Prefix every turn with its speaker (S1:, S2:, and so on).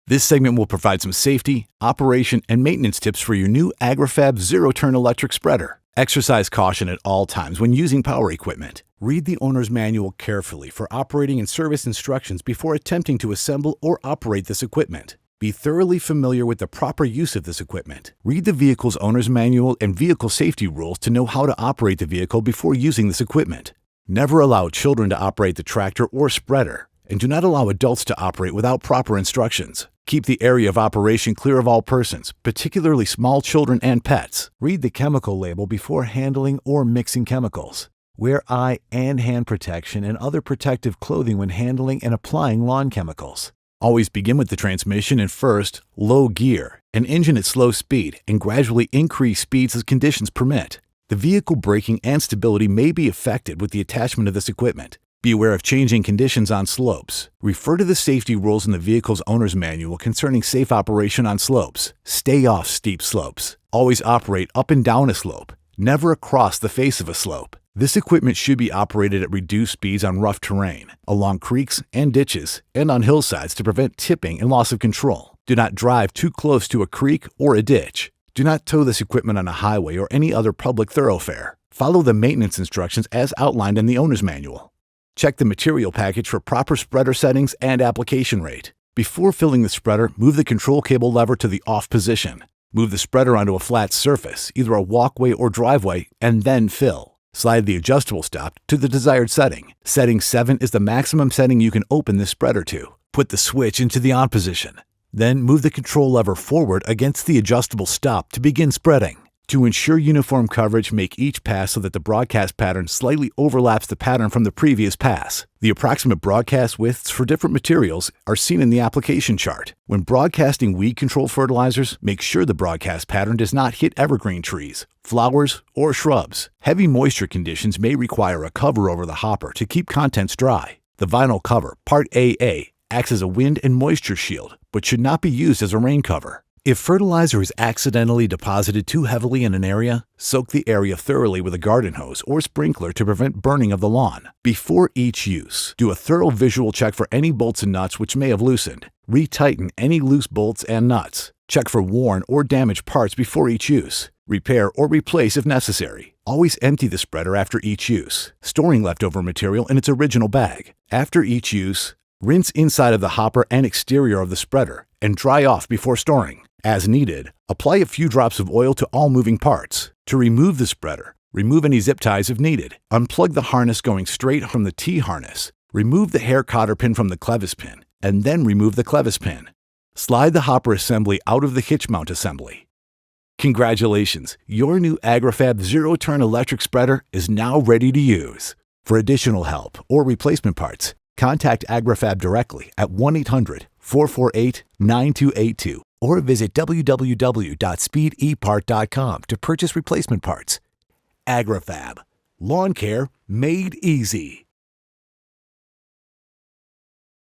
S1: This segment will provide some safety, operation, and maintenance tips for your new Agri-Fab zero-turn electric spreader. Exercise caution at all times when using power equipment. Read the owner's manual carefully for operating and service instructions before attempting to assemble or operate this equipment. Be thoroughly familiar with the proper use of this equipment. Read the vehicle's owner's manual and vehicle safety rules to know how to operate the vehicle before using this equipment. Never allow children to operate the tractor or spreader, and do not allow adults to operate without proper instructions. Keep the area of operation clear of all persons, particularly small children and pets. Read the chemical label before handling or mixing chemicals. Wear eye and hand protection and other protective clothing when handling and applying lawn chemicals. Always begin with the transmission in first, low gear, and engine at slow speed, and gradually increase speeds as conditions permit. The vehicle braking and stability may be affected with the attachment of this equipment. Be aware of changing conditions on slopes. Refer to the safety rules in the vehicle's owner's manual concerning safe operation on slopes. Stay off steep slopes. Always operate up and down a slope, never across the face of a slope. This equipment should be operated at reduced speeds on rough terrain, along creeks and ditches, and on hillsides to prevent tipping and loss of control. Do not drive too close to a creek or a ditch. Do not tow this equipment on a highway or any other public thoroughfare. Follow the maintenance instructions as outlined in the owner's manual. Check the material package for proper spreader settings and application rate. Before filling the spreader, move the control cable lever to the off position. Move the spreader onto a flat surface, either a walkway or driveway, and then fill. Slide the adjustable stop to the desired setting. Setting 7 is the maximum setting you can open the spreader to. Put the switch into the on position. Then move the control lever forward against the adjustable stop to begin spreading. To ensure uniform coverage, make each pass so that the broadcast pattern slightly overlaps the pattern from the previous pass. The approximate broadcast widths for different materials are seen in the application chart. When broadcasting weed control fertilizers, make sure the broadcast pattern does not hit evergreen trees, flowers, or shrubs. Heavy moisture conditions may require a cover over the hopper to keep contents dry. The vinyl cover, Part AA, acts as a wind and moisture shield, but should not be used as a rain cover. If fertilizer is accidentally deposited too heavily in an area, soak the area thoroughly with a garden hose or sprinkler to prevent burning of the lawn. Before each use, do a thorough visual check for any bolts and nuts which may have loosened. Retighten any loose bolts and nuts. Check for worn or damaged parts before each use. Repair or replace if necessary. Always empty the spreader after each use, storing leftover material in its original bag. After each use, rinse inside of the hopper and exterior of the spreader and dry off before storing. As needed, apply a few drops of oil to all moving parts. To remove the spreader, remove any zip ties if needed. Unplug the harness going straight from the T-harness. Remove the hair cotter pin from the clevis pin, and then remove the clevis pin. Slide the hopper assembly out of the hitch mount assembly. Congratulations, your new Agri-Fab zero-turn electric spreader is now ready to use. For additional help or replacement parts, contact Agri-Fab directly at 1-800-448-9282 or visit www.speedepart.com to purchase replacement parts. Agri-Fab, lawn care made easy.